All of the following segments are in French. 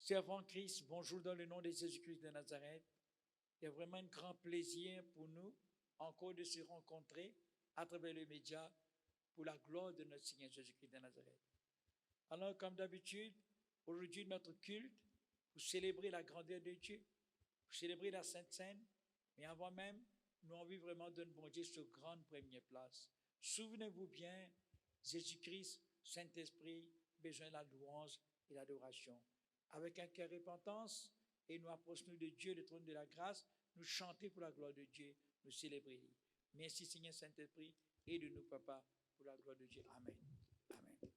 Servant Christ, bonjour dans le nom de Jésus-Christ de Nazareth. Il y a vraiment un grand plaisir pour nous encore de se rencontrer à travers les médias pour la gloire de notre Seigneur Jésus-Christ de Nazareth. Alors, comme d'habitude, aujourd'hui, notre culte pour célébrer la grandeur de Dieu, pour célébrer la Sainte Seine, mais avant même, nous avons envie vraiment de bon Dieu sur grande première place. Souvenez-vous bien, Jésus-Christ, Saint-Esprit, besoin de la louange et l'adoration. Avec un cœur repentance, et nous approchons de Dieu, le trône de la grâce, nous chanter pour la gloire de Dieu, nous célébrer. Merci Seigneur Saint-Esprit, aide-nous Papa pour la gloire de Dieu. Amen. Amen.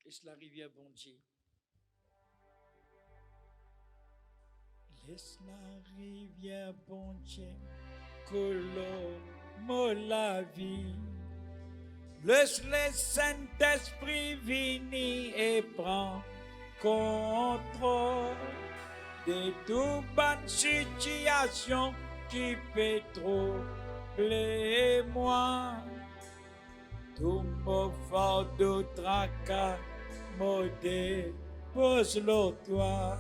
Laisse la rivière bon Dieu. Laisse la rivière bon Dieu colore la vie. Laisse le Saint-Esprit venir et prend contrôle de toute bonne situation qui peut troubler moi. Tout mot fort de tracas me dépose-le toi.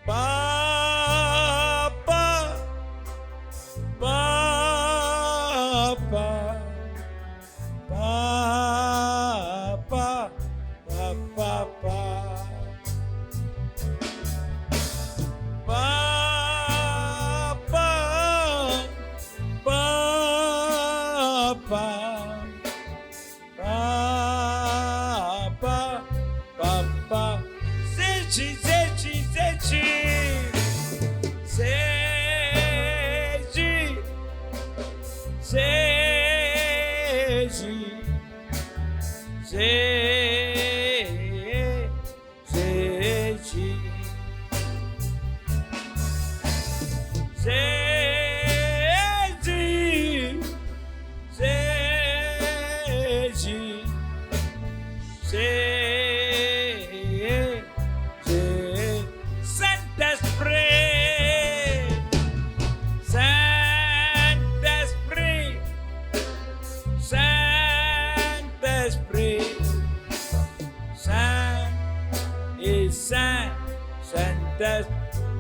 Papa, papa, papa, papa,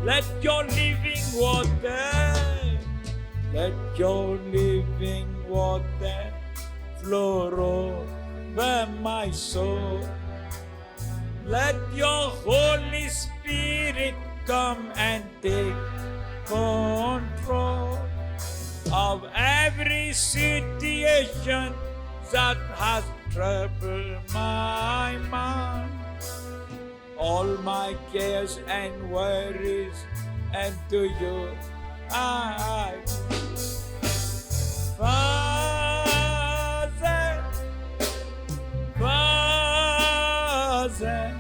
Let your living water, let your living water flow over my soul. Let your Holy Spirit come and take control of every situation that has troubled my mind. All my cares and worries, and to you I Father, Father,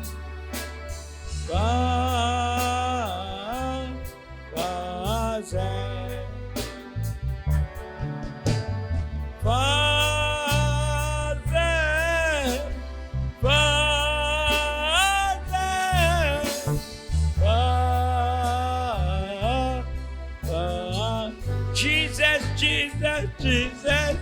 Jesus, Jesus, Jesus,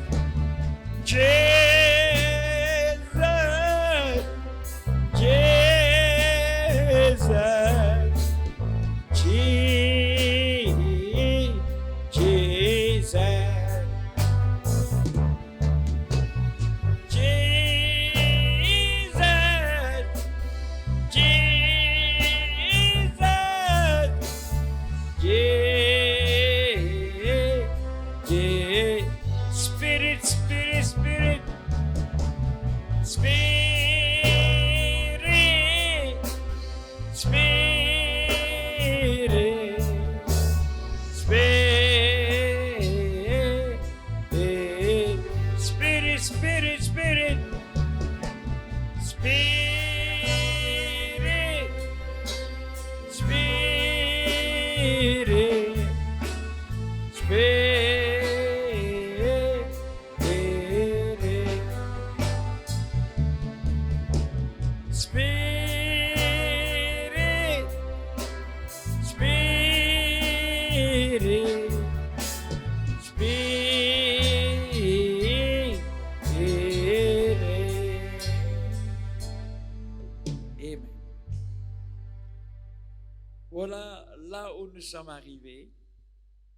Voilà là où nous sommes arrivés.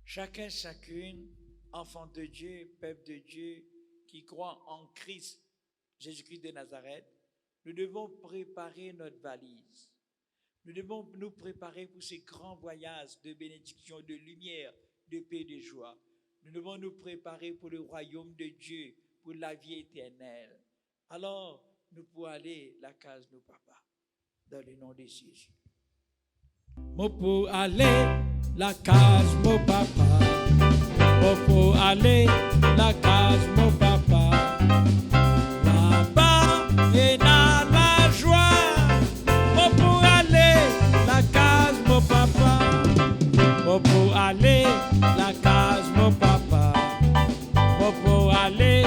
Chacun, chacune, enfant de Dieu, peuple de Dieu, qui croit en Christ, Jésus-Christ de Nazareth, nous devons préparer notre valise. Nous devons nous préparer pour ces grands voyages de bénédiction, de lumière, de paix, de joie. Nous devons nous préparer pour le royaume de Dieu, pour la vie éternelle. Alors, nous pouvons aller à la case de nos papas, dans le nom de Jésus. Moi pour aller la case mon papa, moi pour aller la case mon papa, là-bas et dans la joie. Moi pour aller la case mon papa, moi pour aller la case mon papa, moi pour aller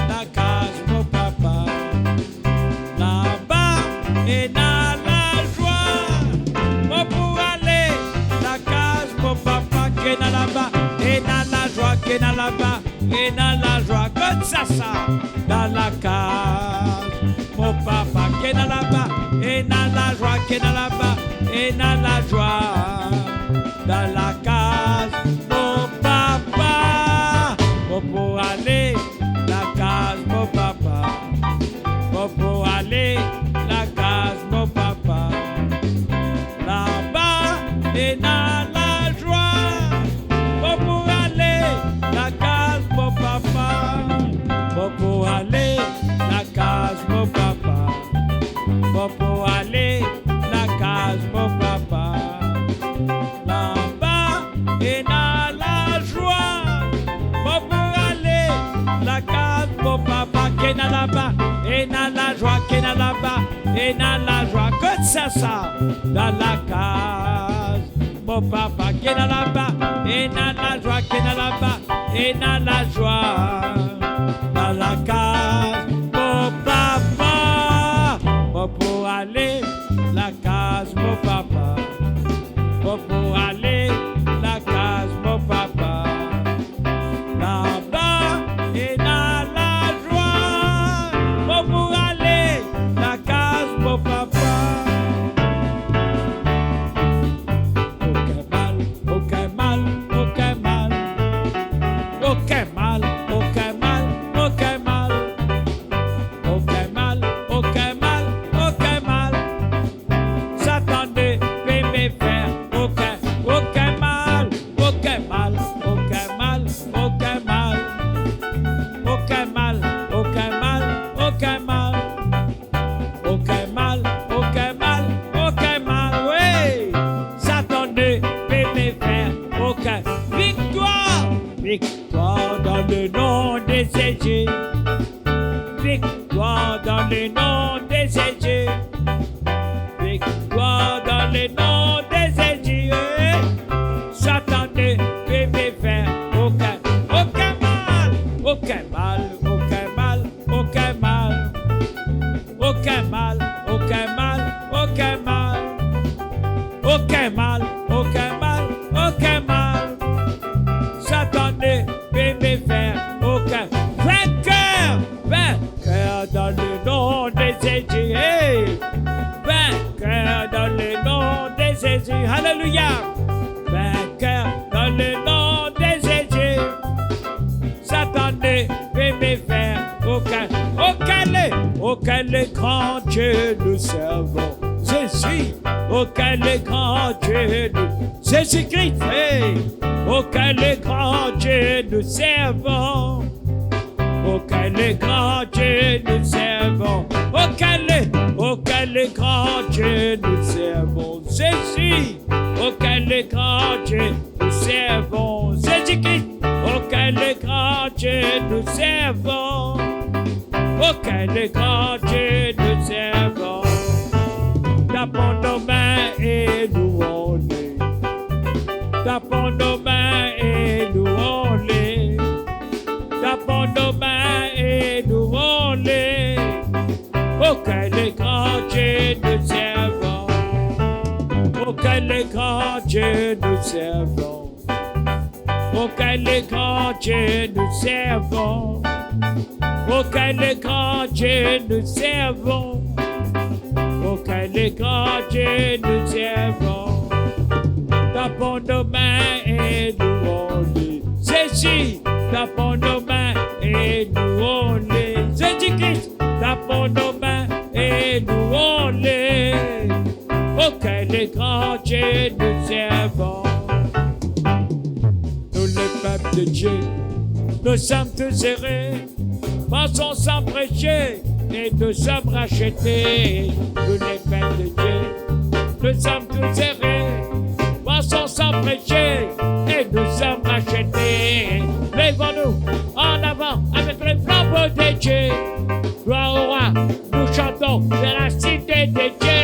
la case mon papa, là-bas et dans la joie. Moi pour aller la case mon papa qui est là-bas et dans la joie, qui est là-bas et dans la joie, comme ça dans la case mon papa qui est là-bas et dans la joie, qui est là-bas et dans la joie, dans la case mon papa. Moi pour aller la case mon papa, moi pour aller la case mon papa, là-bas et dans la joie. Moi pour aller la case mon papa, moi pour aller la case mon papa, moi pour aller la case mon papa, là-bas et dans la joie. Moi pour aller la case mon papa qui est là-bas et dans la joie, qui est là-bas et dans la joie, que ça dans la case mon papa qui est là-bas et dans la joie, qui est là-bas et dans la joie, dans la case mon papa. Moi pour aller la case mon papa, moi pour aller la case mon papa, là-bas et dans la joie. Moi pour aller la case mon papa. Aucun mal, aucun mal, aucun mal, aucun mal, aucun mal, aucun mal, aucun mal, aucun mal. Satan ne peut me faire aucun mal, aucun mal, aucun mal, aucun mal, aucun mal, aucun mal, aucun mal, aucun mal, aucun mal, aucun mal, oui. Satan ne peut me faire aucun. Victoire, victoire dans le nom de Jésus, victoire dans le nom de Jésus, victoire dans le nom de Jésus. Satan ne peut me faire aucun mal, aucun mal, aucun mal, aucun mal, aucun mal, aucun mal, aucun mal, aucun mal, aucun mal, aucun mal. Satan ne peut me faire aucun. Vainqueur, vainqueur dans le nom de Jésus. Hey! Vainqueur dans le nom de Jésus. Alléluia. Vainqueur dans le nom de Jésus. Satan ne peut me faire aucun. Aucun le grand Dieu nous servons. Jésus, aucun le grand Dieu nous. Jésus-Christ, hey! Aucun le grand Dieu nous servons. Aucun le grand Dieu nous servons. Aucun le grand Dieu nous servons. Jésus, aucun le grand Dieu nous servons. Jésus-Christ, aucun le grand Dieu nous servons. Aucun le grand Dieu nous servons. Tapons nos mains et louons-les. Tapons nos mains et louons-les. Tapons nos mains et louons-les. Aucun le grand Dieu nous servons. Aucun le grand Dieu nous servons. Aucun le grand Dieu nous servons. Aucun le grand Dieu nous servons. Aucun le grand Dieu nous servons. Jésus, tapons nos mains et nous on les. Jésus-Christ, tapons nos mains et nous on les. Auquel est grand Dieu nous servons. Nous le peuple de Dieu, nous sommes tous errés, passons sans prêcher et nous sommes rachetés. Nous les peuple de Dieu, nous sommes tous errés, passons sans prêcher et nous sommes rachetés. Lèvons-nous en avant avec les flambeaux de Dieu. Gloire au roi, nous chantons de la cité de Dieu.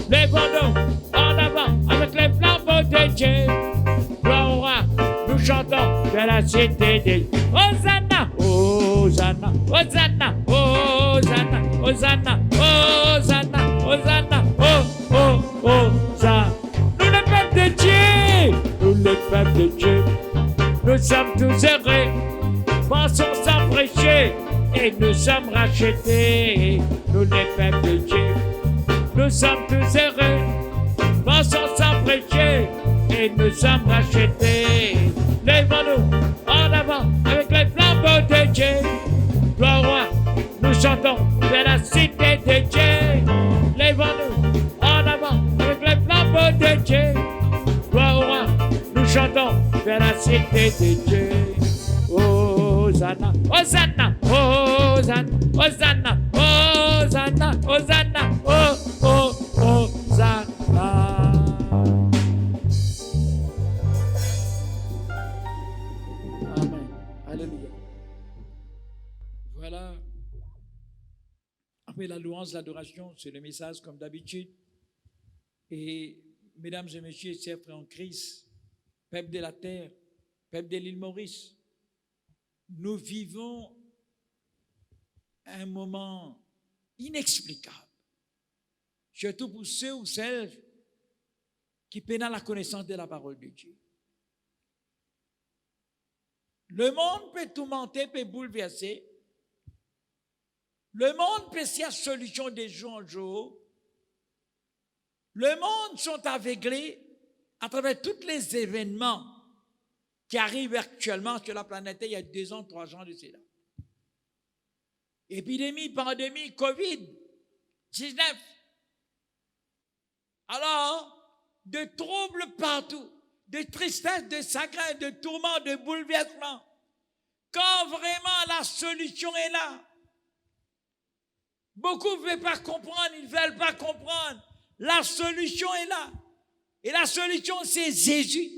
Lèvons-nous en avant avec les flambeaux de Dieu. Gloire au roi, nous chantons de la cité de Dieu. Hosanna, Hosanna, Hosanna, Hosanna, Hosanna, Hosanna, Hosanna, oh, oh, Hosanna. Nous le peuple de Dieu, nous le peuple de Dieu, nous sommes tous errés, pensons sans prêcher et nous sommes rachetés. Nous les peuple de Dieu, nous sommes tous errés, pensons sans prêcher et nous sommes rachetés. Lèvons-nous en avant avec les flambeaux de Dieu. Gloire au roi, nous chantons de la cité de Dieu. Lèvons-nous en avant avec les flambeaux de Dieu. Gloire au roi, nous chantons de la cité de Dieu. Hosanna, Hosanna, Hosanna, Hosanna, Hosanna, Hosanna, oh, oh, Hosanna. Amen. Alléluia. Voilà. Après la louange, l'adoration, c'est le message comme d'habitude. Et mesdames et messieurs, chers frères en Christ, peuple de la terre, peuple de l'île Maurice, nous vivons un moment inexplicable, surtout pour ceux ou celles qui peinent à la connaissance de la parole de Dieu. Le monde peut tourmenter, peut bouleverser. Le monde peut s'y solution de jour en jour. Le monde sont aveuglés à travers tous les événements qui arrivent actuellement sur la planète. Il y a 2 ans, 3 ans de cela. Épidémie, pandémie, Covid-19. Alors, de troubles partout, de tristesse, de chagrin, de tourments, de bouleversements. Quand vraiment la solution est là. Beaucoup ne veulent pas comprendre, ils ne veulent pas comprendre. La solution est là. Et la solution, c'est Jésus.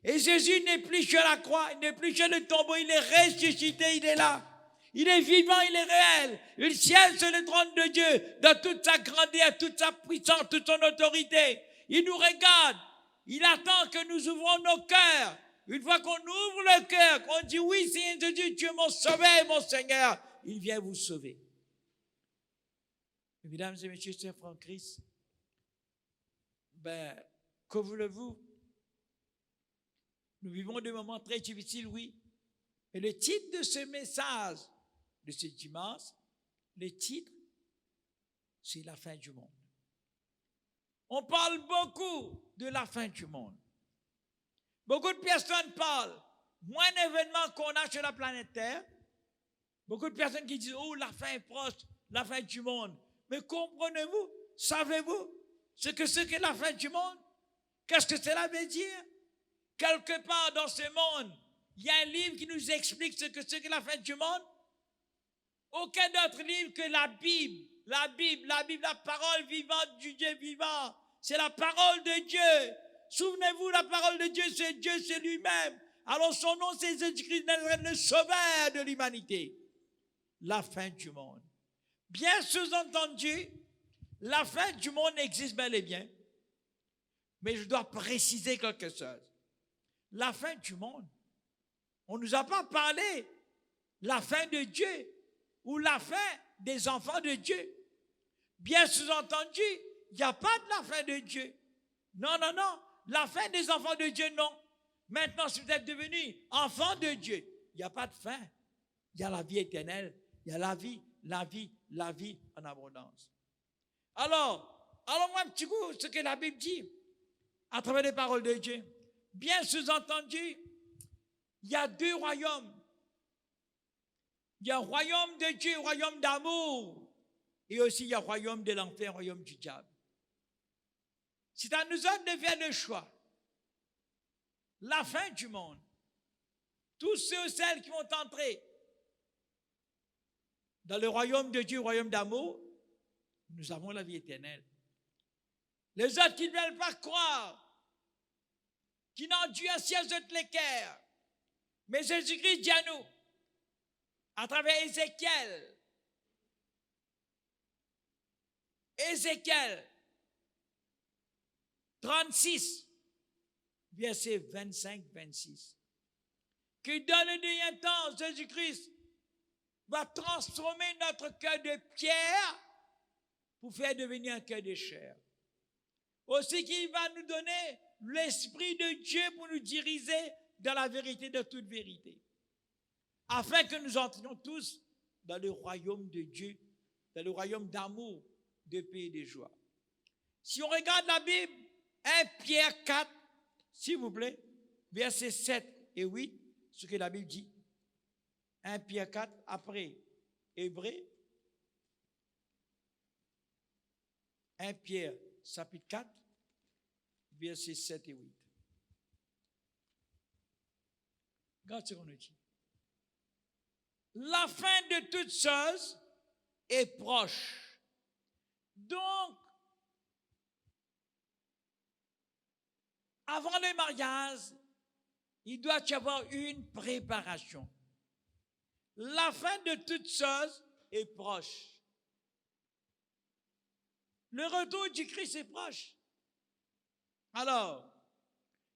Et Jésus n'est plus sur la croix, il n'est plus sur le tombeau, il est ressuscité, il est là. Il est vivant, il est réel. Il siège sur le trône de Dieu, dans toute sa grandeur, toute sa puissance, toute son autorité. Il nous regarde. Il attend que nous ouvrons nos cœurs. Une fois qu'on ouvre le cœur, qu'on dit oui, Seigneur Jésus, tu es mon sauveur, mon Seigneur, il vient vous sauver. Mesdames et messieurs, chers frères en Christ, que voulez-vous? Nous vivons des moments très difficiles, oui. Et le titre de ce message, de ce dimanche, le titre, c'est la fin du monde. On parle beaucoup de la fin du monde. Beaucoup de personnes parlent, moins d'événements qu'on a sur la planète Terre. Beaucoup de personnes qui disent, oh, la fin est proche, la fin du monde. Mais comprenez-vous, savez-vous ce que c'est que la fin du monde? Qu'est-ce que cela veut dire? Quelque part dans ce monde, il y a un livre qui nous explique ce que c'est que la fin du monde. Aucun autre livre que la Bible. La Bible, la parole vivante du Dieu vivant. C'est la parole de Dieu. Souvenez-vous, la parole de Dieu, c'est Dieu, c'est lui-même. Alors son nom, c'est Jésus-Christ, le sauveur de l'humanité. La fin du monde. Bien sous-entendu, la fin du monde existe bel et bien. Mais je dois préciser quelque chose. La fin du monde. On ne nous a pas parlé la fin de Dieu ou la fin des enfants de Dieu. Bien sous-entendu, il n'y a pas de la fin de Dieu. Non, non, non. La fin des enfants de Dieu, non. Maintenant, si vous êtes devenus enfants de Dieu, il n'y a pas de fin. Il y a la vie éternelle. Il y a la vie, la vie, la vie en abondance. Alors, allons-moi un petit coup ce que la Bible dit à travers les paroles de Dieu. Bien sous-entendu, Il y a deux royaumes. Il y a le royaume de Dieu, le royaume d'amour. Et aussi, il y a le royaume de l'enfer, le royaume du diable. C'est à nous autres de faire le choix. La fin du monde. Tous ceux et celles qui vont entrer dans le royaume de Dieu, le royaume d'amour, nous avons la vie éternelle. Les autres qui ne veulent pas croire, qui n'ont Dieu à ciel de l'équerre. Mais Jésus-Christ dit à nous, à travers Ézéchiel 36, verset 25-26, que dans le dernier temps, Jésus-Christ va transformer notre cœur de pierre pour faire devenir un cœur de chair. Aussi qu'il va nous donner l'Esprit de Dieu pour nous diriger dans la vérité de toute vérité. Afin que nous entrions tous dans le royaume de Dieu, dans le royaume d'amour, de paix et de joie. Si on regarde la Bible, 1 Pierre 4, s'il vous plaît, versets 7 et 8, ce que la Bible dit. 1 Pierre 4, après Hébreux. 1 Pierre, chapitre 4, versets 7 et 8. Regarde ce qu'on nous dit. La fin de toutes choses est proche. Donc, avant le mariage, il doit y avoir une préparation. La fin de toutes choses est proche. Le retour du Christ est proche. Alors,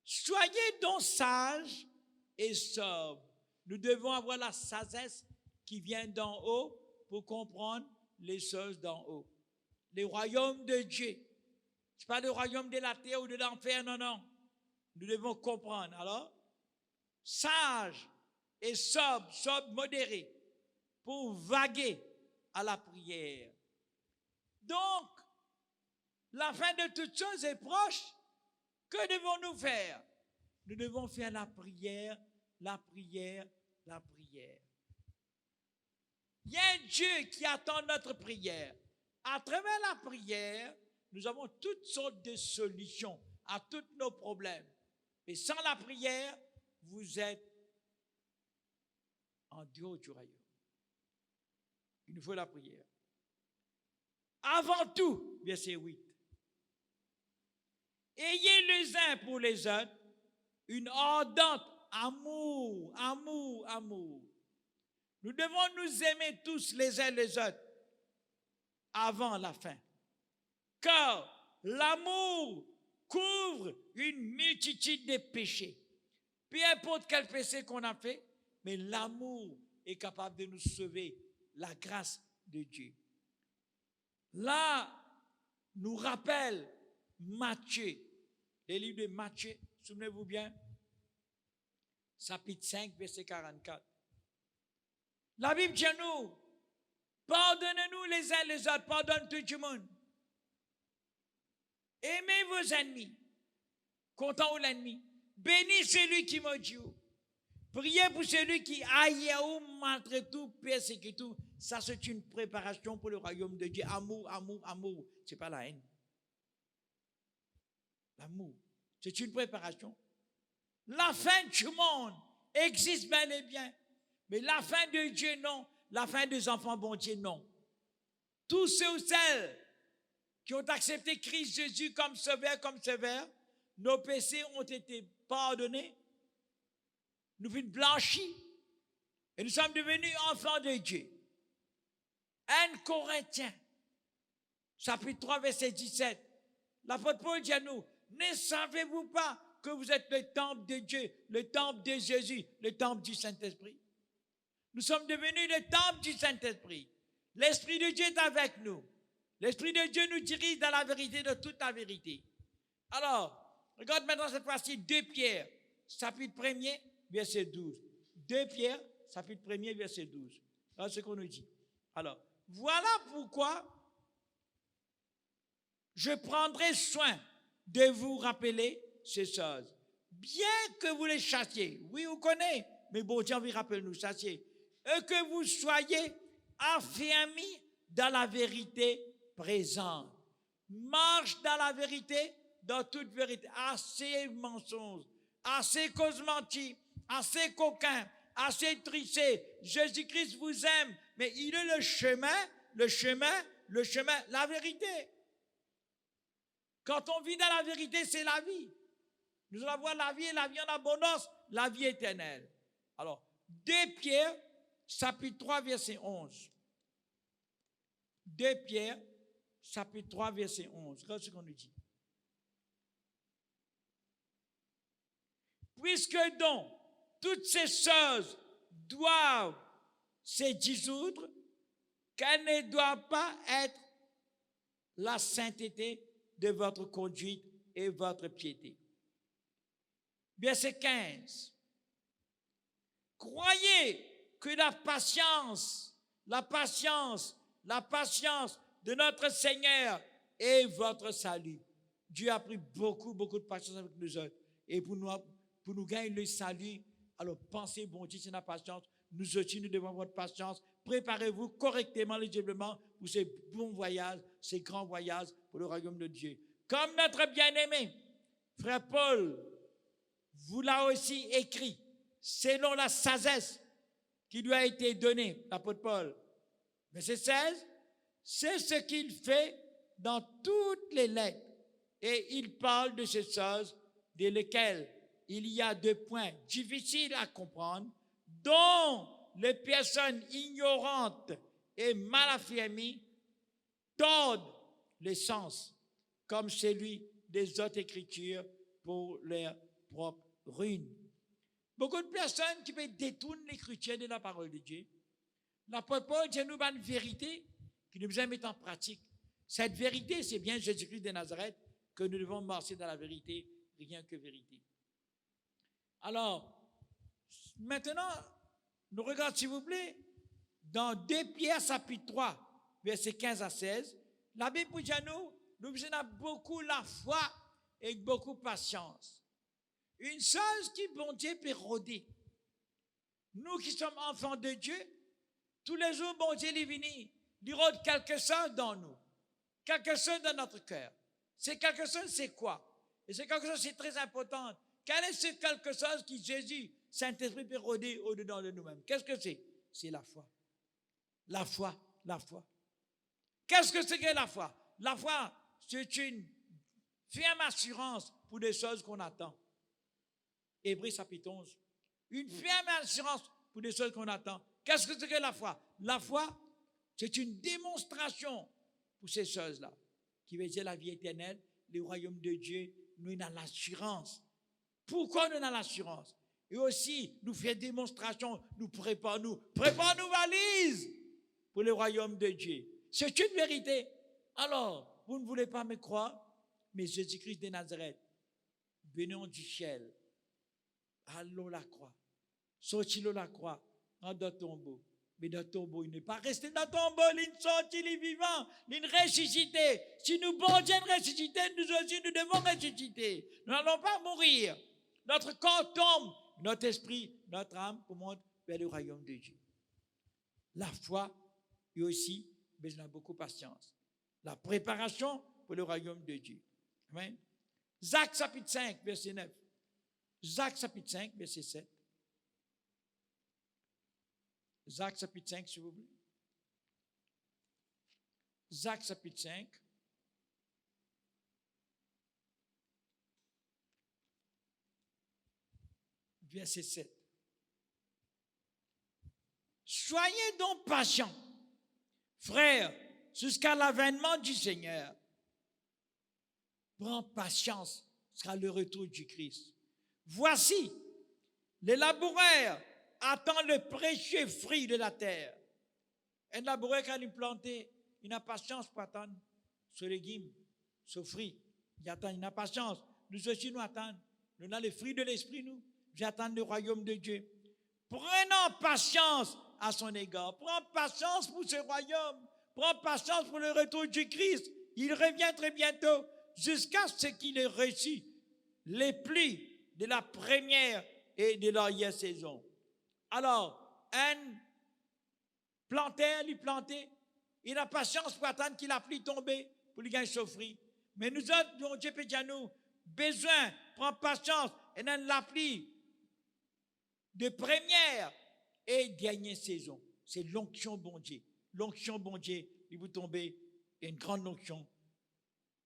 soyez donc sages et sobres. Nous devons avoir la sagesse qui vient d'en haut pour comprendre les choses d'en haut. Le royaume de Dieu. Ce n'est pas le royaume de la terre ou de l'enfer, non, non. Nous devons comprendre. Alors, sages et sobres, modérés, pour vaguer à la prière. Donc, la fin de toutes choses est proche. Que devons-nous faire? Nous devons faire la prière, la prière, la prière. Il y a un Dieu qui attend notre prière. À travers la prière, nous avons toutes sortes de solutions à tous nos problèmes. Mais sans la prière, vous êtes en dehors du royaume. Il nous faut la prière. Avant tout, verset 8. Ayez les uns pour les autres une ardente amour, amour, amour. Nous devons nous aimer tous les uns les autres avant la fin. Car l'amour couvre une multitude de péchés. Peu importe quel péché qu'on a fait, mais l'amour est capable de nous sauver, la grâce de Dieu. Là, nous rappelle Matthieu, le livre de Matthieu, souvenez-vous bien, chapitre 5, verset 44. La Bible dit à nous, pardonnez-nous les uns les autres, pardonne tout le monde. Aimez vos ennemis, content l'ennemi. Bénis celui qui maudit. Priez pour celui qui haït ou maltraite tout, persécute tout. Ça, c'est une préparation pour le royaume de Dieu. Amour, amour, amour. Ce n'est pas la haine. L'amour, c'est une préparation. La fin du monde existe bel et bien. Mais la fin de Dieu, non. La fin des enfants bon Dieu, non. Tous ceux ou celles qui ont accepté Christ Jésus comme sauveur, nos péchés ont été pardonnés. Nous fûmes blanchis. Et nous sommes devenus enfants de Dieu. 1 Corinthiens, chapitre 3, verset 17. L'apôtre Paul dit à nous, ne savez-vous pas que vous êtes le temple de Dieu, le temple de Jésus, le temple du Saint-Esprit? Nous sommes devenus le temple du Saint-Esprit. L'Esprit de Dieu est avec nous. L'Esprit de Dieu nous dirige dans la vérité, de toute la vérité. Alors, regarde maintenant cette fois-ci 2 Pierre, chapitre 1er, verset 12. 2 Pierre, chapitre 1er, verset 12. Voilà ce qu'on nous dit. Alors, voilà pourquoi je prendrai soin de vous rappeler ces choses. Bien que vous les chassiez. Oui, vous connaissez. Mais bon Dieu, oui, rappelle-nous ça, c'est que vous soyez affermis dans la vérité présente. Marche dans la vérité, dans toute vérité. Assez mensonges, assez causes menties, assez coquins, assez trichés. Jésus-Christ vous aime, mais il est le chemin, la vérité. Quand on vit dans la vérité, c'est la vie. Nous allons avoir la vie et la vie en abondance, la vie éternelle. Alors, 2 Pierre, chapitre 3, verset 11. 2 Pierre, chapitre 3, verset 11. Regarde ce qu'on nous dit. Puisque donc, toutes ces choses doivent se dissoudre, qu'elles ne doivent pas être la sainteté de votre conduite et votre piété. Verset 15. Croyez que la patience de notre Seigneur est votre salut. Dieu a pris beaucoup de patience avec nous autres. Et pour nous gagner le salut, alors pensez, bon Dieu, c'est la patience. Nous aussi, nous devons avoir votre patience. Préparez-vous correctement, légitimement, pour ces bons voyages, ces grands voyages pour le royaume de Dieu. Comme notre bien-aimé, frère Paul, vous l'a aussi écrit, selon la sagesse qui lui a été donnée, l'apôtre Paul. Verset 16, c'est ce qu'il fait dans toutes les lettres. Et il parle de ces choses de lesquelles il y a 2 points difficiles à comprendre, dont les personnes ignorantes et mal affermies tordent le sens, comme celui des autres écritures pour leur propre ruine. Beaucoup de personnes qui peuvent détourner l'écriture de la parole de Dieu. L'apôtre Paul dit nous une vérité que nous devons mettre en pratique. Cette vérité, c'est bien Jésus-Christ de Nazareth, que nous devons marcher dans la vérité, rien que vérité. Alors, maintenant, nous regardons, s'il vous plaît, dans 2 Pierre, chapitre 3, versets 15 à 16, la Bible dit à nous devons beaucoup la foi et beaucoup de patience. Une chose qui, bon Dieu, peut rôder. Nous qui sommes enfants de Dieu, tous les jours, bon Dieu, il vient, il rôde quelque chose dans nous, quelque chose dans notre cœur. C'est quelque chose, c'est quoi? Et c'est quelque chose, c'est très important. Quel est ce quelque chose qui, Jésus, Saint-Esprit, peut rôder au-dedans de nous-mêmes? Qu'est-ce que c'est? C'est la foi. La foi. Qu'est-ce que c'est que la foi? La foi, c'est une ferme assurance pour des choses qu'on attend. Hébreux chapitre 11. Une ferme assurance pour des choses qu'on attend. Qu'est-ce que c'est que la foi? La foi, c'est une démonstration pour ces choses-là, qui veut dire la vie éternelle, le royaume de Dieu. Nous avons l'assurance. Pourquoi nous avons l'assurance? Et aussi, nous faisons démonstration, nous préparons valises pour le royaume de Dieu. C'est une vérité. Alors, vous ne voulez pas me croire, mais Jésus-Christ de Nazareth, venons du ciel, allons la croix, sortis-le la croix, en dans tombeau. Mais dans tombeau, il n'est pas resté dans tombeau, il sorti, il est vivant, il est ressuscité. Si nous, bon Dieu, ressuscité, nous aussi, nous devons ressusciter. Nous n'allons pas mourir. Notre corps tombe, notre esprit, notre âme, pour monter vers le royaume de Dieu. La foi, et aussi, besoin de beaucoup de patience. La préparation pour le royaume de Dieu. Amen. Jacques chapitre 5, verset 9. Jacques chapitre 5, verset 7. Jacques chapitre 5, s'il vous plaît. Jacques chapitre 5. Verset 7. Soyez donc patients, frères, jusqu'à l'avènement du Seigneur. Prends patience jusqu'à le retour du Christ. Voici, les laboureurs attendent le précieux fruit de la terre. Un laboureur, quand il plante, il a patience pour attendre ce légume, ce fruit. Il attend, il a patience. Nous aussi, nous attendons. Nous avons le fruit de l'esprit, nous. J'attends le royaume de Dieu. Prenons patience à son égard. Prends patience pour ce royaume. Prends patience pour le retour du Christ. Il revient très bientôt jusqu'à ce qu'il ait reçu les pluies de la première et de l'arrière saison. Alors, un planteur, lui planter, il a patience pour attendre qu'il a pris tomber, pour lui gagner souffrir. Mais nous autres, nous, Dieu peut dire nous, besoin, prendre patience, et dans l'appli de première et dernière saison. C'est l'onction bon Dieu. L'onction bon Dieu, il vous tomber, une grande onction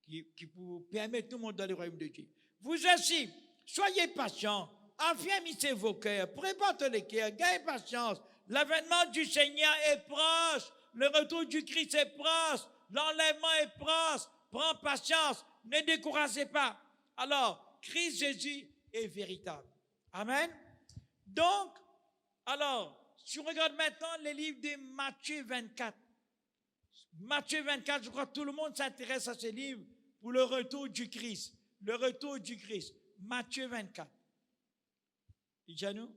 qui vous permet tout le monde dans le royaume de Dieu. Vous aussi, soyez patients, affermissez vos cœurs, préparez les cœurs, gagnez patience. L'avènement du Seigneur est proche, le retour du Christ est proche, l'enlèvement est proche. Prends patience, ne découragez pas. Alors, Christ Jésus est véritable. Amen. Donc, alors, si on regarde maintenant les livres de Matthieu 24. Matthieu 24, je crois que tout le monde s'intéresse à ce livre pour le retour du Christ. Le retour du Christ. Matthieu 24. Dites-nous.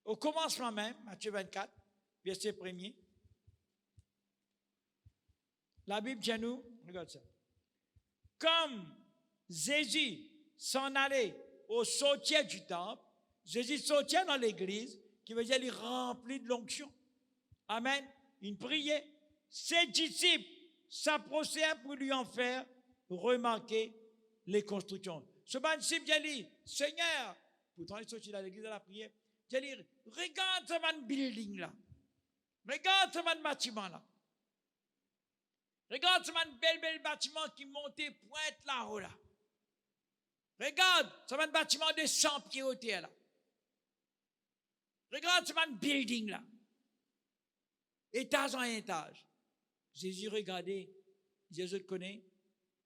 Au commencement même, Matthieu 24, verset 1er. La Bible dit à nous, regarde ça. Comme Jésus s'en allait au sortir du temple, Jésus sortait dans l'église, qui veut dire il remplit de l'onction. Amen. Il priait. Ses disciples s'approchaient pour lui en faire remarquer les constructions. Ce bon disciple dit, Seigneur, pourtant il sortit dans l'église de la prière, il dit, regarde ce bon building là. Regarde ce bon bâtiment là. Regarde ce bel bâtiment qui montait pointe là-haut là. Regarde ce bâtiment de 100 pieds au terre là. Regarde ce building là. Étage en étage. Jésus regardait, Jésus le connaît,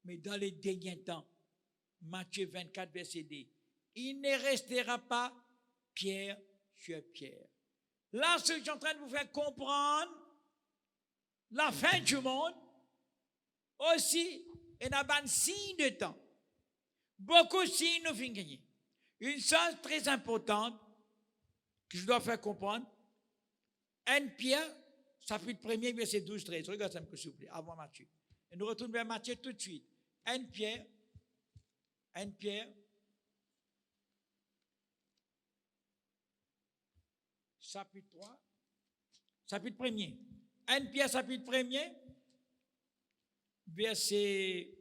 mais dans les derniers temps, Matthieu 24, verset 2, il ne restera pas pierre sur pierre. Là, ce que je suis en train de vous faire comprendre, la fin du monde, aussi, il y a un signe de temps. Beaucoup de signes nous font gagner. Une chose très importante que je dois faire comprendre, 1 Pierre, chapitre 1er, verset 12-13. Regarde ça, s'il vous plaît, avant Matthieu. Et nous retournons vers Matthieu tout de suite. 1 Pierre, chapitre 3, chapitre 1er. 1 Pierre, chapitre 1er, verset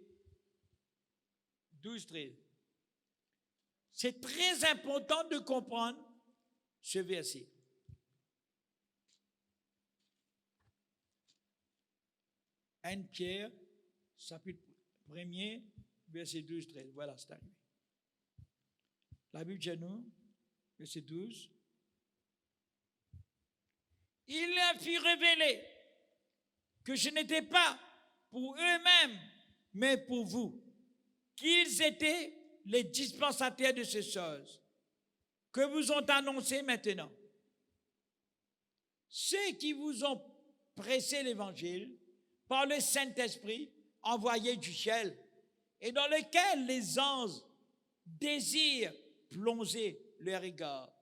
12-13. C'est très important de comprendre ce verset. 1 Pierre, chapitre 1er, verset 12-13. Voilà, c'est arrivé. La Bible dit à nous, verset 12. Il leur fit révéler que je n'étais pas pour eux-mêmes, mais pour vous, qu'ils étaient les dispensataires de ces choses que vous ont annoncées maintenant. Ceux qui vous ont prêché l'évangile par le Saint-Esprit envoyé du ciel et dans lequel les anges désirent plonger leur regard.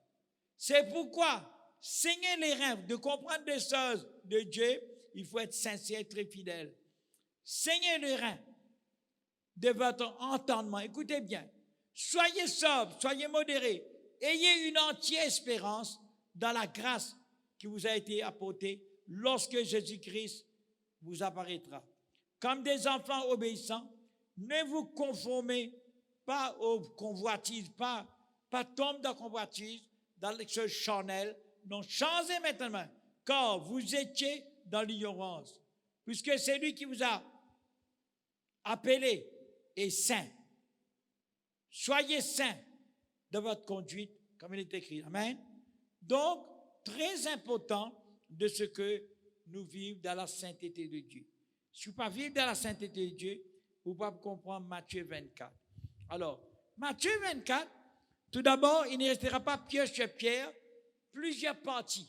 C'est pourquoi, saignez les reins de comprendre des choses de Dieu, il faut être sincère, très fidèle. Saignez les reins de votre entendement. Écoutez bien. Soyez sobre, soyez modérés. Ayez une entière espérance dans la grâce qui vous a été apportée lorsque Jésus-Christ vous apparaîtra. Comme des enfants obéissants, ne vous conformez pas aux convoitises, pas tomber dans la convoitise, dans les choses charnelles. Non, changez maintenant, car vous étiez dans l'ignorance. Puisque c'est lui qui vous a appelé est saint. Soyez saints de votre conduite, comme il est écrit. Amen. Donc, très important de ce que nous vivons dans la sainteté de Dieu. Si vous ne pouvez pas vivre dans la sainteté de Dieu, vous ne pouvez pas comprendre Matthieu 24. Alors, Matthieu 24, tout d'abord, il ne restera pas pierre sur pierre, plusieurs parties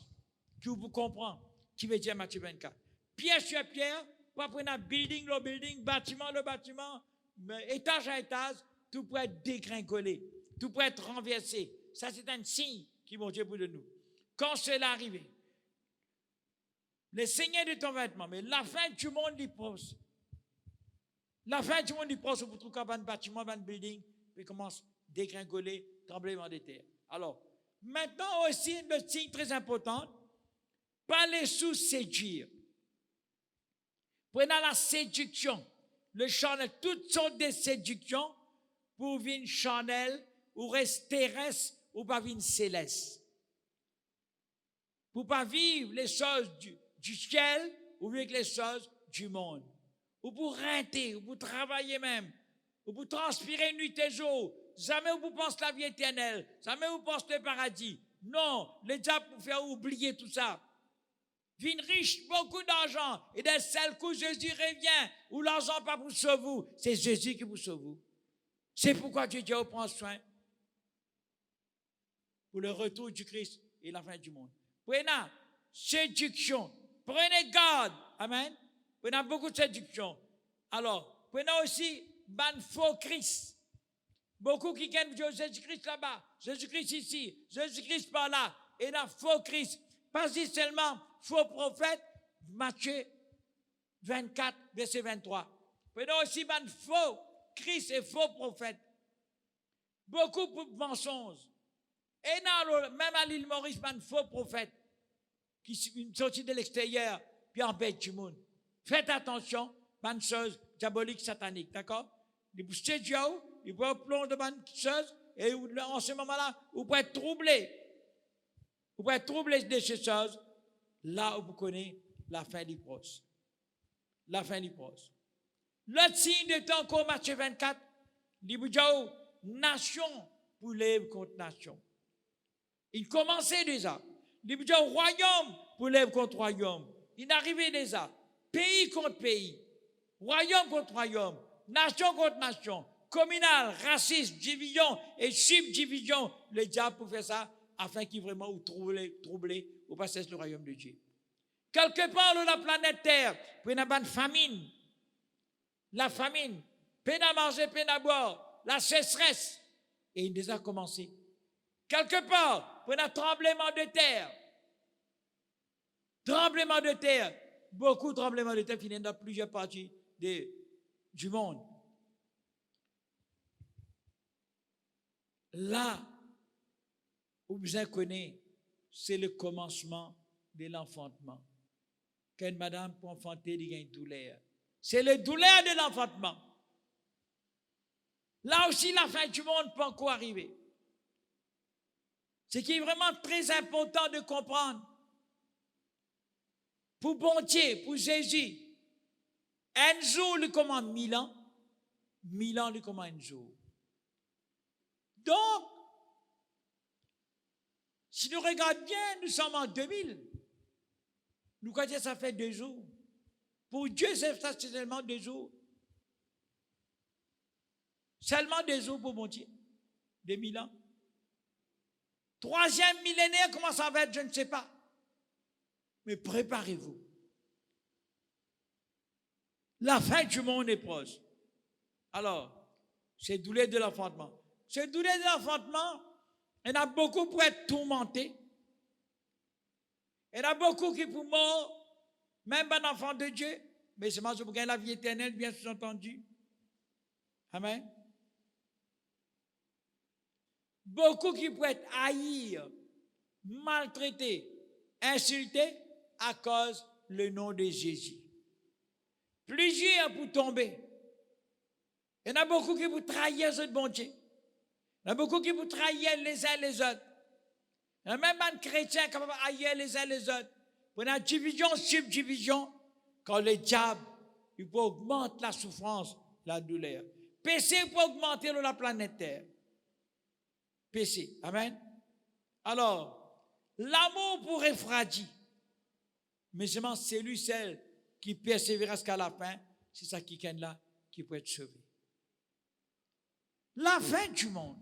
que vous comprenez, qui veut dire Matthieu 24. Pierre sur pierre, pas prendre un building, le building, bâtiment, le bâtiment, étage à étage, tout peut être dégringolé, tout peut être renversé. Ça, c'est un signe qui vont Dieu pour de nous. Quand cela arrive, le Seigneur de ton vêtement, mais la fin du monde est proche. La fin du monde est proche, vous trouvez un bâtiment, un building, puis commence dégringoler, tremblement de terre. Alors, maintenant aussi, le signe très important, pas les sous-séduire. Prenez la séduction, le charnel, toutes sortes de séductions pour vivre charnel, ou rester terrestre, ou pas vivre céleste. Pour pas vivre les choses du ciel, ou vivre les choses du monde. Ou pour renter, ou pour travailler même, ou pour transpirer nuit et jour. Jamais vous pensez la vie éternelle, jamais vous pensez le paradis. Non, le diable pour faire oublier tout ça. Vine riche, beaucoup d'argent, et d'un seul coup Jésus revient, ou l'argent pas pour sauver vous, c'est Jésus qui vous sauve. C'est pourquoi Dieu prend soin pour le retour du Christ et la fin du monde. Prenez séduction, prenez garde, amen. Prenez beaucoup de séduction. Alors, prenez aussi ban faux Christ. Beaucoup qui gagnent Jésus-Christ là-bas, Jésus-Christ ici, Jésus-Christ par là, et là, faux Christ. Pas si seulement faux prophète, Matthieu 24, verset 23. Prenez aussi ban faux Christ et faux prophète. Beaucoup de mensonges. Et non, même à l'île Maurice, ban faux prophète qui sortit de l'extérieur, puis embête du monde. Faites attention, ban choses diaboliques, sataniques, d'accord? Ils vous séduisent, ils vous plongent de bonnes choses, et en ce moment-là, vous pouvez être troublé. Vous pouvez être troublé de ces choses, là où vous connaissez la fin du proche. La fin du proche. L'autre signe de temps encore, Matthieu 24, il vous dit, nation pour lève contre nation. Il commençait déjà. Il vous dit, royaume pour lève contre royaume. Il arrivait déjà. Pays contre pays. Royaume contre royaume. Nation contre nation. Communal, raciste, division et subdivision. Le diable pour faire ça afin qu'il vraiment vous troubler ou passer le royaume de Dieu. Quelque part dans la planète Terre, vous avez une famine. La famine, peine à manger, peine à boire, la sécheresse. Et il déjà commencé. Quelque part, vous avez un tremblement de terre. Tremblement de terre. Beaucoup de tremblements de terre finissent dans plusieurs parties du monde. Là, où vous connaissez, c'est le commencement de l'enfantement. Quand madame pour enfanter, il y a une douleur. C'est le douleur de l'enfantement. Là aussi, la fin du monde peut encore arriver. Ce qui est vraiment très important de comprendre. Pour bon Dieu, pour Jésus, un jour lui commande 1000 ans, 1000 ans lui commande un jour. Donc, si nous regardons bien, nous sommes en 2000. Nous croyons que ça fait 2 jours. Pour Dieu, c'est seulement 2 jours. Seulement 2 jours pour mon Dieu. 2000 ans. 3e millénaire, comment ça va être, je ne sais pas. Mais préparez-vous. La fin du monde est proche. Alors, c'est douleur de l'enfantement. C'est douleur de l'enfantement, il y en a beaucoup pour être tourmentés. Il y en a beaucoup qui pour mort, même un enfant de Dieu, mais c'est pour gagner la vie éternelle, bien entendu. Amen. Beaucoup qui pourraient être haïs, maltraités, insultés à cause du nom de Jésus. Plusieurs pour tomber. Il y en a beaucoup qui vous trahir ce bon Dieu. Il y en a beaucoup qui vous trahir les uns les autres. Il y a même un chrétien qui va haïr les uns les autres. Pour une division, subdivision, quand le diable, il peut augmenter la souffrance, la douleur. Péché peut augmenter la planète Terre. Péché. Amen. Alors, l'amour pour refroidir. Mais seulement celui, celle qui persévère jusqu'à la fin, c'est ça qui est là, qui peut être sauvé. La fin du monde.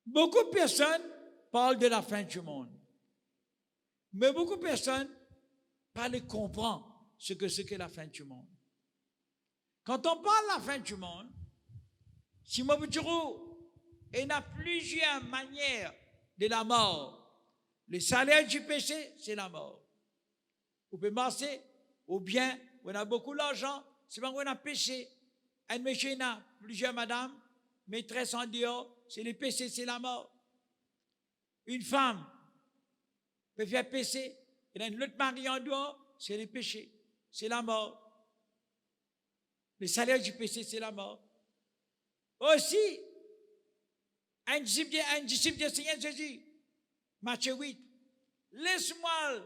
Beaucoup de personnes parlent de la fin du monde. Mais beaucoup de personnes ne comprennent ce que c'est que la fin du monde. Quand on parle de la fin du monde, si moi vous dis, il y a plusieurs manières de la mort. Le salaire du péché, c'est la mort. Vous pouvez marcher, ou bien, on a beaucoup d'argent, c'est parce qu'on a péché. Un monsieur, il a plusieurs madames, maîtresse en dehors, c'est le péché, c'est la mort. Une femme peut faire péché, et un autre mari en dehors, c'est le péché, c'est la mort. Le salaire du péché, c'est la mort. Aussi, un disciple du Seigneur Jésus, Matthieu 8, laisse-moi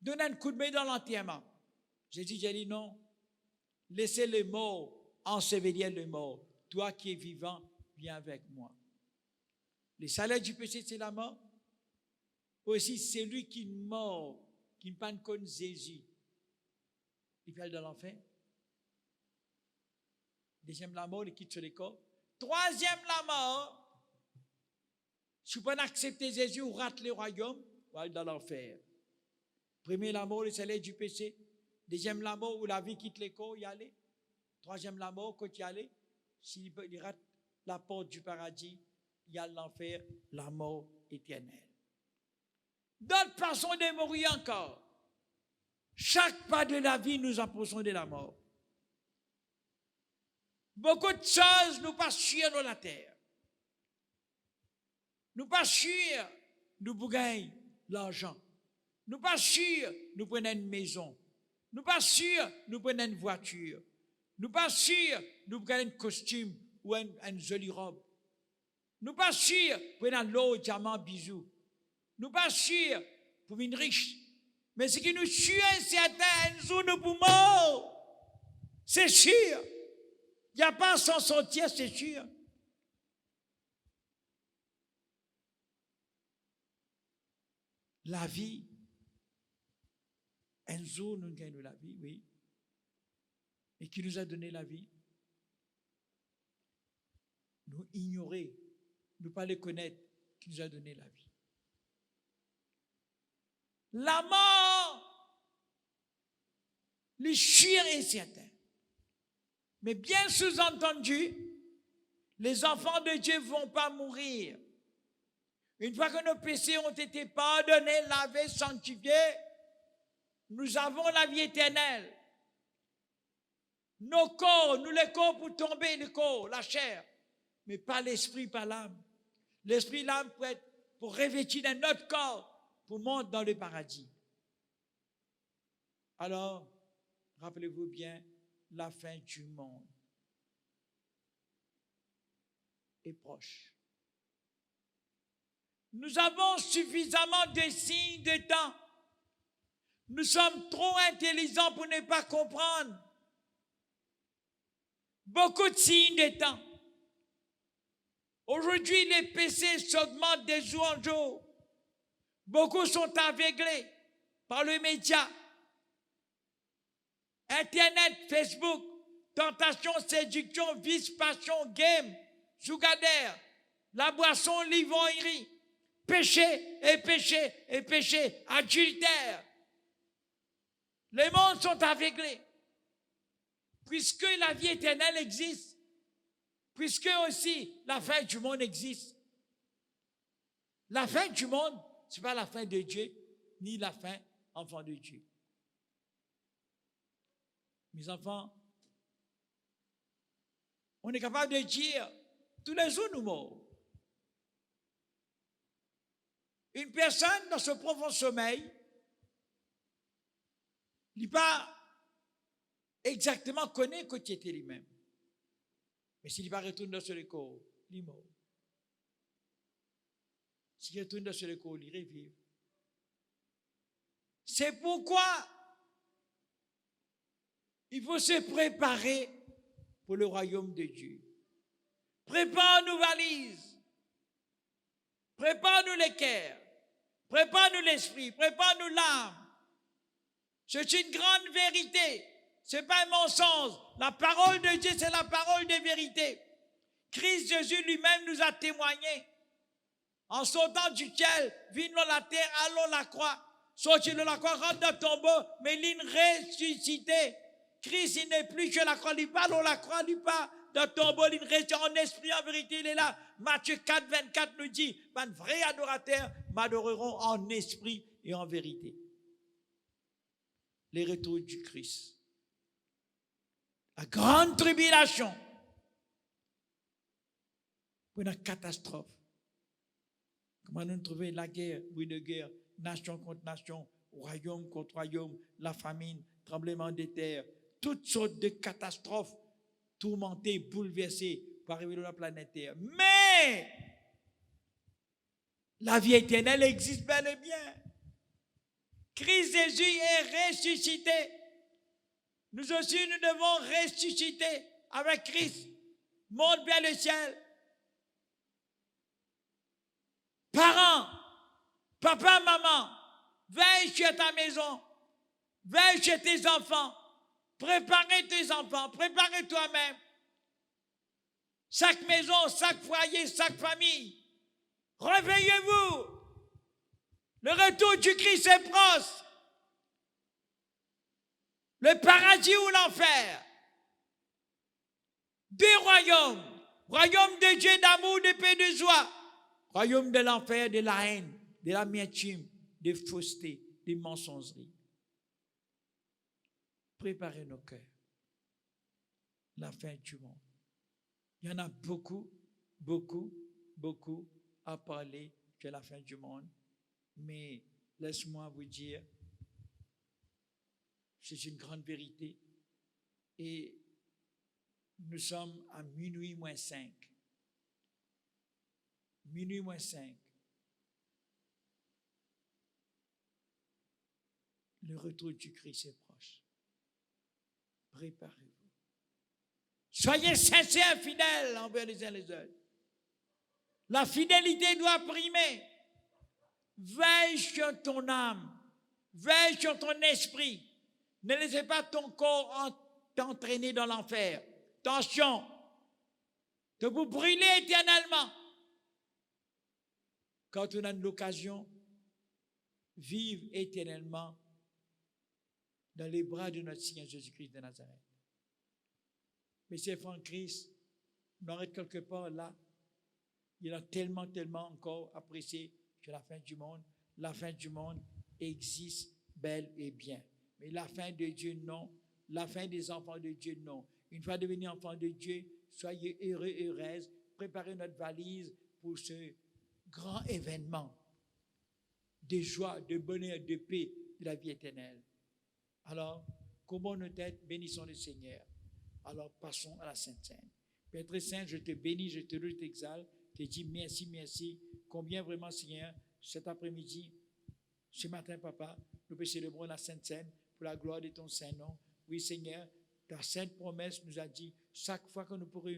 donner un coup de main dans l'enterrement. Jésus a dit non, laissez les morts ensevelir les morts. Toi qui es vivant, viens avec moi. Le salaire du péché, c'est la mort. Aussi, celui qui mort, qui ne parle comme Jésus, il va dans l'enfer. Deuxième, la mort, il quitte sur les corps. Troisième, la mort. Si vous pouvez accepter Jésus ou rate le royaume, vous allez dans l'enfer. Premier, la mort, le salaire du péché. Deuxième, la mort, où la vie quitte les corps, y aller. Troisième, la mort, quand il y aller, s'il rate la porte du paradis, il y a l'enfer, la mort éternelle. D'autres façons de mourir encore. Chaque pas de la vie, nous approchons de la mort. Beaucoup de choses nous passent sur la terre. Nous passons sur, nous gagnons l'argent. Nous passons sur, nous prenons une maison. Nous passons sur, nous prenons une voiture. Nous passons sur, nous prenons un costume ou une jolie robe. Nous passons sur, nous prenons l'eau, diamant, bijoux. Nous passons sur, pour une riche. Mais ce qui nous tue, c'est un jour nous poumons. C'est sûr. Il n'y a pas sans sortir, c'est sûr. La vie, un jour nous gagnons la vie, oui. Et qui nous a donné la vie? Nous ignorer, ne pas le connaître, qui nous a donné la vie. La mort, le chien est certain. Mais bien sous-entendu, les enfants de Dieu ne vont pas mourir. Une fois que nos péchés ont été pardonnés, lavés, sanctifiés, nous avons la vie éternelle. Nos corps, nous les corps pour tomber, le corps, la chair, mais pas l'esprit, pas l'âme. L'esprit, l'âme pour être, pour revêtir d'un autre corps, pour monter dans le paradis. Alors, rappelez-vous bien, la fin du monde est proche. Nous avons suffisamment de signes de temps. Nous sommes trop intelligents pour ne pas comprendre. Beaucoup de signes de temps. Aujourd'hui, les péchés s'augmentent de jour en jour. Beaucoup sont aveuglés par les médias. Internet, Facebook, tentation, séduction, vice, passion, game, jougadère, la boisson, l'ivrognerie, péché et péché et péché, adultère. Les mondes sont aveuglés. Puisque la vie éternelle existe, puisque aussi la fin du monde existe. La fin du monde, ce n'est pas la fin de Dieu, ni la fin enfant de Dieu. Mes enfants, on est capable de dire, tous les jours nous mourons. Une personne dans ce profond sommeil, il n'est pas exactement connaît que tu étais lui-même. Mais s'il va retourner dans ce corps, il est mort. S'il retourne dans ce corps, il revive. C'est pourquoi il faut se préparer pour le royaume de Dieu. Prépare nos valises. Prépare-nous les cœurs. Prépare-nous l'esprit. Prépare-nous l'âme. C'est une grande vérité. Ce n'est pas un mensonge. La parole de Dieu, c'est la parole de vérité. Christ Jésus lui-même nous a témoigné. En sautant du ciel, venons la terre, allons la croix. Sorti de la croix, rentre dans le tombeau, mais il ressuscité. Christ, il n'est plus que la croix. Il parle, on la croix, il part dans le tombeau, il ressuscite en esprit, en vérité, il est là. Matthieu 4, 24 nous dit, un vrai adorateur m'adoreront en esprit et en vérité. Les retours du Christ. La grande tribulation. pour une catastrophe. Comment nous trouver la guerre, bruit de guerre, nation contre nation, royaume contre royaume, la famine, tremblement de terre, toutes sortes de catastrophes tourmentées, bouleversées pour arriver dans la planète Terre. Mais la vie éternelle existe bel et bien. Christ Jésus est ressuscité. Nous aussi, nous devons ressusciter avec Christ. Monte vers le ciel. Parents, papa, maman, veille chez ta maison, veille chez tes enfants, préparez tes enfants, préparez toi-même. Chaque maison, chaque foyer, chaque famille, réveillez-vous. Le retour du Christ est proche. Le paradis ou l'enfer. Deux royaumes. Royaume de Dieu d'amour, de paix, de joie. Royaume de l'enfer, de la haine, de l'amertume, de fausseté, de mensongerie. Préparez nos cœurs. La fin du monde. Il y en a beaucoup, beaucoup, beaucoup à parler de la fin du monde. Mais laisse-moi vous dire, c'est une grande vérité. Et nous sommes à minuit moins 5. Minuit moins 5. Le retour du Christ est proche. Préparez-vous. Soyez sincères, fidèles envers les uns les autres. La fidélité doit primer. Veille sur ton âme. Veille sur ton esprit. Ne laissez pas ton corps t'entraîner dans l'enfer. Attention, de vous brûler éternellement. Quand on a l'occasion, vivre éternellement dans les bras de notre Seigneur Jésus-Christ de Nazareth. Mais c'est Franck Christ, on arrête quelque part là. Il a tellement, tellement encore apprécié que la fin du monde. La fin du monde existe bel et bien. Mais la fin de Dieu, non. La fin des enfants de Dieu, non. Une fois devenus enfants de Dieu, soyez heureux et heureuses. Préparez notre valise pour ce grand événement de joie, de bonheur, de paix, de la vie éternelle. Alors, courbons nos têtes, bénissons le Seigneur. Alors, passons à la Sainte Seine. Père très saint, je te bénis, je te loue, je t'exalte, je te dis merci, merci. Combien vraiment, Seigneur, cet après-midi, ce matin, Papa, nous célébrons la Sainte Seine pour la gloire de ton Saint-Nom. Oui, Seigneur, ta sainte promesse nous a dit, chaque fois que nous pourrons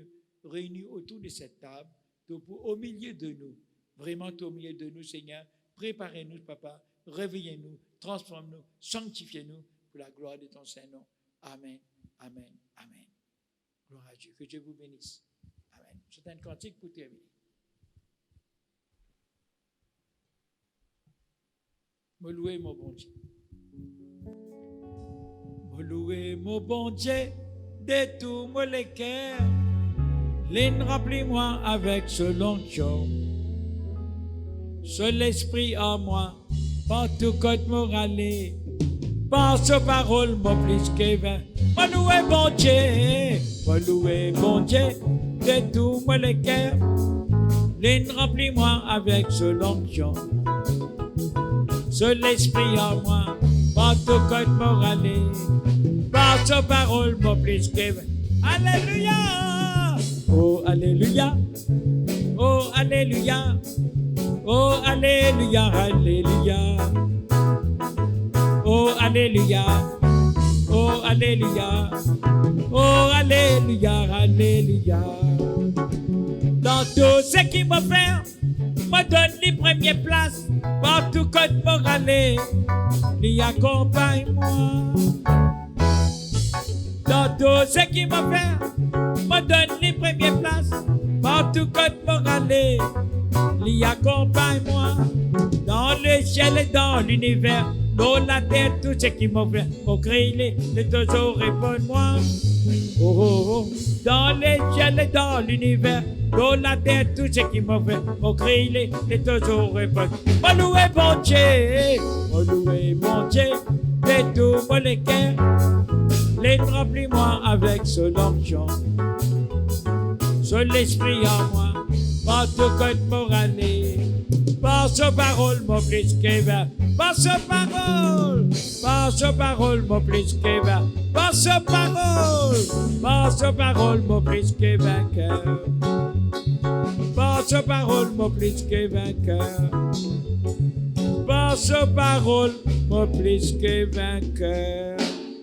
réunir autour de cette table, au milieu de nous, vraiment au milieu de nous, Seigneur, préparez-nous, Papa, réveillez-nous, transforme-nous, sanctifiez-nous pour la gloire de ton Saint-Nom. Amen, amen, amen. Gloire à Dieu. Que Dieu vous bénisse. Amen. C'est un cantique pour terminer. Me louer mon bon Dieu. Me louer mon bon Dieu de tout mon cœur. L'une remplis-moi avec ce l'onction. Seul l'esprit en moi, par tout côté morale, par ce parole, mon plus que 20. Me louer bon Dieu. Me louer bon Dieu de tout mon cœur. L'une remplis-moi avec ce l'onction. Seul l'esprit en moi, par tout côté morale, par sa parole, mon plus que 20. Alléluia! Oh, alléluia! Oh, alléluia! Oh, alléluia, alléluia! Oh, alléluia! Oh, alléluia! Oh, alléluia, alléluia! Dans tout ce qui me fait, me donne les premières places. Partout côté morale, l'y accompagne-moi. Dans tout ce qui me fait, me donne les premières places. Partout côté morale, l'y accompagne-moi. Dans le ciel et dans l'univers, dans la terre, tout ce qui me fait, au cri, les toujours réponds-moi. Oh, oh, oh. Dans le ciel et dans l'univers, dans la terre, tout ce qui me fait, au cri, les toujours réponds. Me louer bon Dieu, me louer bon Dieu, de tout mon cœur. Les remplis-moi avec son onction. Seul l'esprit en moi, Par tout code pour aller. Par sa parole, mon plus que vainqueur. Par sa parole, mon plus que vainqueur. Par sa parole, mon plus que vainqueur. Par sa parole, mon plus que vainqueur. Par sa parole, mon plus que vainqueur.